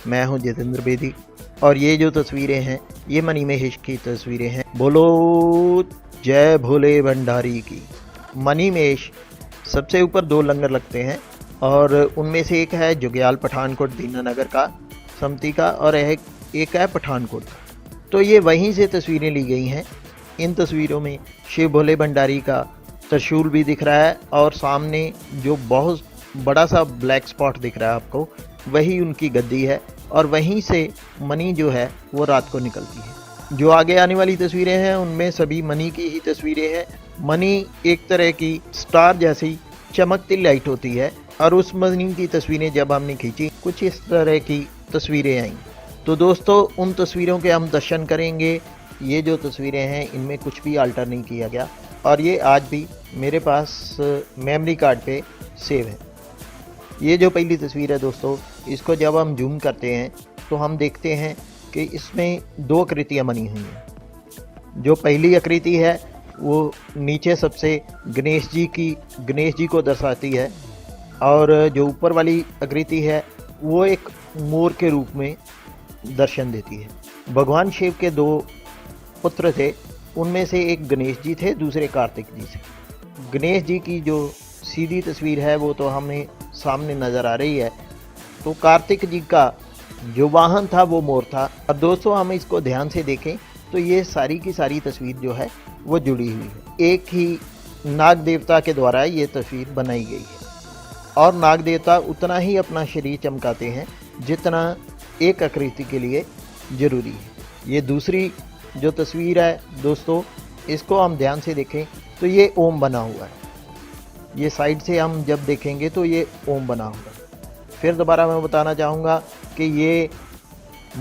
मैं हूं जितेंद्र बेदी और ये जो तस्वीरें हैं ये मनी महेश की तस्वीरें हैं। बोलो जय भोले भंडारी की। मनी महेश सबसे ऊपर 2 लंगर लगते हैं और उनमें से एक है जुग्याल पठानकोट दीनानगर का समिति का और एक है पठानकोट का। तो ये वहीं से तस्वीरें ली गई हैं। इन तस्वीरों में शिव भोले भंडारी का त्रिशूल भी दिख रहा है और सामने जो बहुत बड़ा सा ब्लैक स्पॉट दिख रहा है आपको, वही उनकी गद्दी है और वहीं से मनी जो है वो रात को निकलती है। जो आगे आने वाली तस्वीरें हैं उनमें सभी मनी की ही तस्वीरें हैं। मनी एक तरह की स्टार जैसी चमकती लाइट होती है और उस मनी की तस्वीरें जब हमने खींची कुछ इस तरह की तस्वीरें आई। तो दोस्तों उन तस्वीरों के हम दर्शन करेंगे। ये जो तस्वीरें हैं इनमें कुछ भी अल्टर नहीं किया गया और ये आज भी मेरे पास मेमोरी कार्ड पे सेव है। ये जो पहली तस्वीर है दोस्तों, इसको जब हम जूम करते हैं तो हम देखते हैं कि इसमें 2 आकृतियाँ बनी हुई हैं। जो पहली आकृति है वो नीचे सबसे गणेश जी को दर्शाती है और जो ऊपर वाली आकृति है वो एक मोर के रूप में दर्शन देती है। भगवान शिव के 2 पुत्र थे, उनमें से एक गणेश जी थे, दूसरे कार्तिक जी थे। गणेश जी की जो सीधी तस्वीर है वो तो हमें सामने नज़र आ रही है। तो कार्तिक जी का जो वाहन था वो मोर था। और दोस्तों हम इसको ध्यान से देखें तो ये सारी की सारी तस्वीर जो है वो जुड़ी हुई है। एक ही नाग देवता के द्वारा ये तस्वीर बनाई गई है और नाग देवता उतना ही अपना शरीर चमकाते हैं जितना एक आकृति के लिए ज़रूरी है। ये दूसरी जो तस्वीर है दोस्तों, इसको हम ध्यान से देखें तो ये ओम बना हुआ है। ये साइड से हम जब देखेंगे तो ये ओम बना हुआ है। फिर दोबारा मैं बताना चाहूँगा कि ये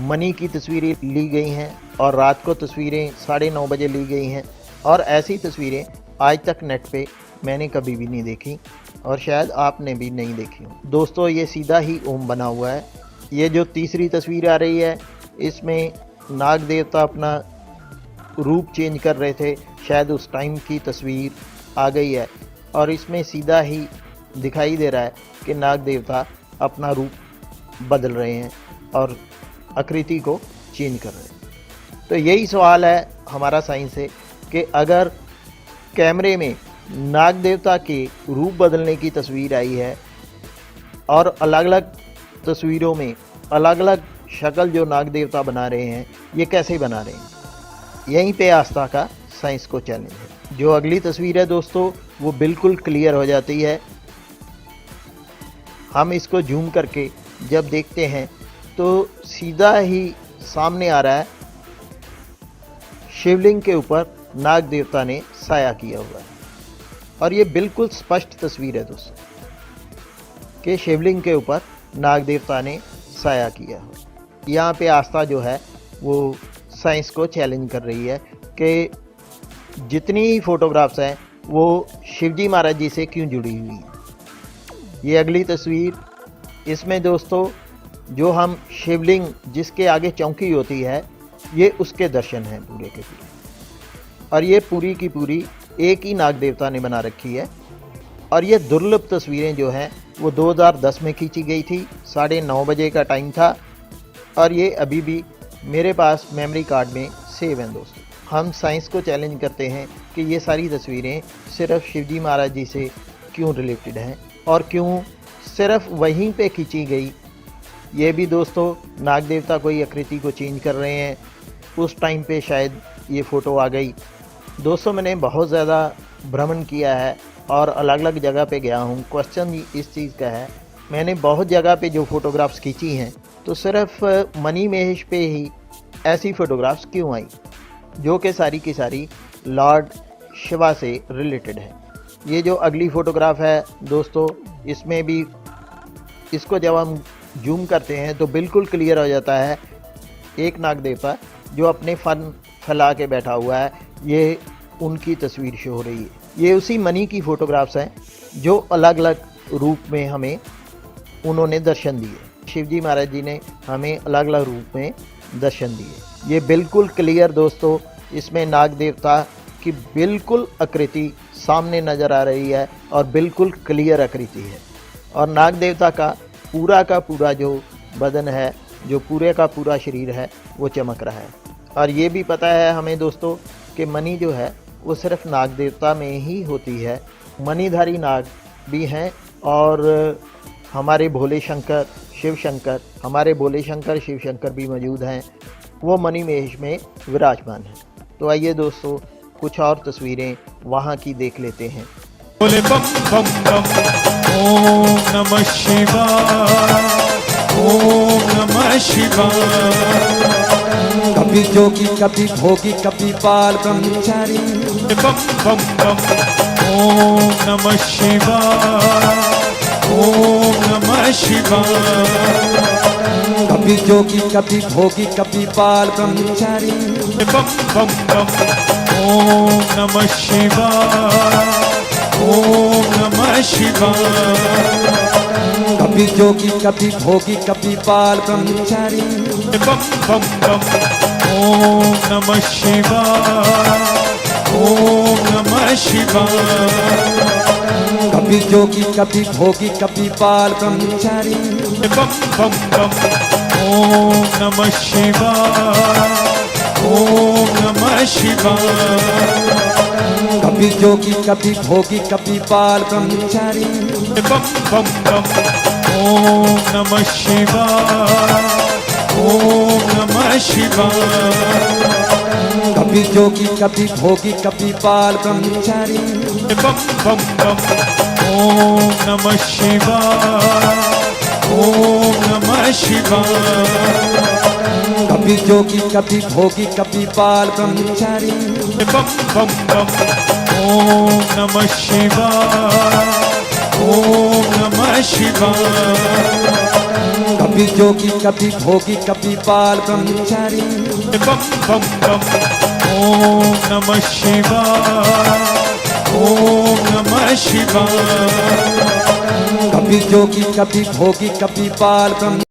मनी की तस्वीरें ली गई हैं और रात को तस्वीरें 9:30 बजे ली गई हैं और ऐसी तस्वीरें आज तक नेट पे मैंने कभी भी नहीं देखी और शायद आपने भी नहीं देखी हो। दोस्तों ये सीधा ही ओम बना हुआ है। ये जो तीसरी तस्वीर आ रही है इसमें नाग देवता अपना रूप चेंज कर रहे थे, शायद उस टाइम की तस्वीर आ गई है और इसमें सीधा ही दिखाई दे रहा है कि नाग देवता अपना रूप बदल रहे हैं और आकृति को चेंज कर रहे हैं। तो यही सवाल है हमारा साइंस से कि अगर कैमरे में नाग देवता के रूप बदलने की तस्वीर आई है और अलग अलग तस्वीरों में अलग अलग शक्ल जो नाग देवता बना रहे हैं, ये कैसे बना रहे हैं? यहीं पे आस्था का साइंस को चैलेंज है। जो अगली तस्वीर है दोस्तों वो बिल्कुल क्लियर हो जाती है। हम इसको जूम करके जब देखते हैं तो सीधा ही सामने आ रहा है शिवलिंग के ऊपर नाग देवता ने साया किया हुआ है और ये बिल्कुल स्पष्ट तस्वीर है दोस्तों कि शिवलिंग के ऊपर नाग देवता ने साया किया हुआ। यहाँ पे आस्था जो है वो साइंस को चैलेंज कर रही है कि जितनी ही फोटोग्राफ्स हैं वो शिवजी महाराज जी से क्यों जुड़ी हुई हैं। ये अगली तस्वीर, इसमें दोस्तों जो हम शिवलिंग जिसके आगे चौकी होती है ये उसके दर्शन हैं पूरे के पूरे और ये पूरी की पूरी एक ही नाग देवता ने बना रखी है। और ये दुर्लभ तस्वीरें जो हैं वो 2010 में खींची गई थी, 9:30 बजे का टाइम था और ये अभी भी मेरे पास मेमोरी कार्ड में सेव हैं दोस्तों। हम साइंस को चैलेंज करते हैं कि ये सारी तस्वीरें सिर्फ शिवजी महाराज जी से क्यों रिलेटेड हैं और क्यों सिर्फ वहीं पे खींची गई। ये भी दोस्तों नाग देवता कोई आकृति को चेंज कर रहे हैं, उस टाइम पे शायद ये फ़ोटो आ गई। दोस्तों मैंने बहुत ज़्यादा भ्रमण किया है और अलग अलग जगह पे गया हूँ। क्वेश्चन इस चीज़ का है, मैंने बहुत जगह पे जो फ़ोटोग्राफ्स खींची हैं तो सिर्फ मनी महेश पे ही ऐसी फ़ोटोग्राफ्स क्यों आई जो कि सारी की सारी लॉर्ड शिवा से रिलेटेड है। ये जो अगली फ़ोटोग्राफ है दोस्तों, इसमें भी इसको जब हम जूम करते हैं तो बिल्कुल क्लियर हो जाता है एक नाग देवता जो अपने फन फैला के बैठा हुआ है, ये उनकी तस्वीर शो हो रही है। ये उसी मनी की फ़ोटोग्राफ्स हैं जो अलग अलग रूप में हमें उन्होंने दर्शन दिए। शिवजी महाराज जी ने हमें अलग अलग रूप में दर्शन दिए। ये बिल्कुल क्लियर दोस्तों, इसमें नाग देवता की बिल्कुल आकृति सामने नज़र आ रही है और बिल्कुल क्लियर आकृति है और नाग देवता का पूरा जो बदन है जो पूरे का पूरा शरीर है वो चमक रहा है। और ये भी पता है हमें दोस्तों कि मणि जो है वो सिर्फ नाग देवता में ही होती है। मणिधारी नाग भी हैं और हमारे भोले शंकर शिव शंकर भी मौजूद हैं, वो मणिमहेश में विराजमान हैं। तो आइए दोस्तों कुछ और तस्वीरें वहाँ की देख लेते हैं। बोले बम बम बम, ओम नमः शिवाय, ओम नमः शिवाय। कभी जोगी कभी भोगी कभी बाल ब्रह्मचारी। बम बम बम, ओम नमः शिवाय, ओम नमः शिवाय। कभी जोगी कभी भोगी कभी बाल ब्रह्मचारी। बम बम बम, ओम नमः शिवाय, ओम नमः शिवाय। कभी जोगी कभी भोगी कभी बाल ब्रह्मचारी। बम बम बम, ओम नमः शिवाय, ओम नमः शिवाय। कभी जोगी कभी भोगी कभी बाल ब्रह्मचारी। बम बम बम, ओम नमः शिवाय, ओम नमः शिवाय। कभी जोगी कभी भोगी कभी बाल ब्रह्मचारी। बम बम बम, ओम नमः शिवाय, ओम नमः शिवाय। कभी जोगी कभी भोगी कभी बाल ब्रह्मचारी। बम बम बम, ओम नमः शिवाय, ओम नमः शिवाय। कभी जोगी कभी भोगी कभी बाल ब्रह्मचारी। बम बम बम, ओम नमः शिवाय, ओम नमः शिवाय। कभी जोगी कभी भोगी कभी बाल ब्रह्मचारी। बम बम बम, ओम नमः शिवाय, ओम नमः शिवाय। कभी जोगी कभी भोगी कभी बाल ब्रह्म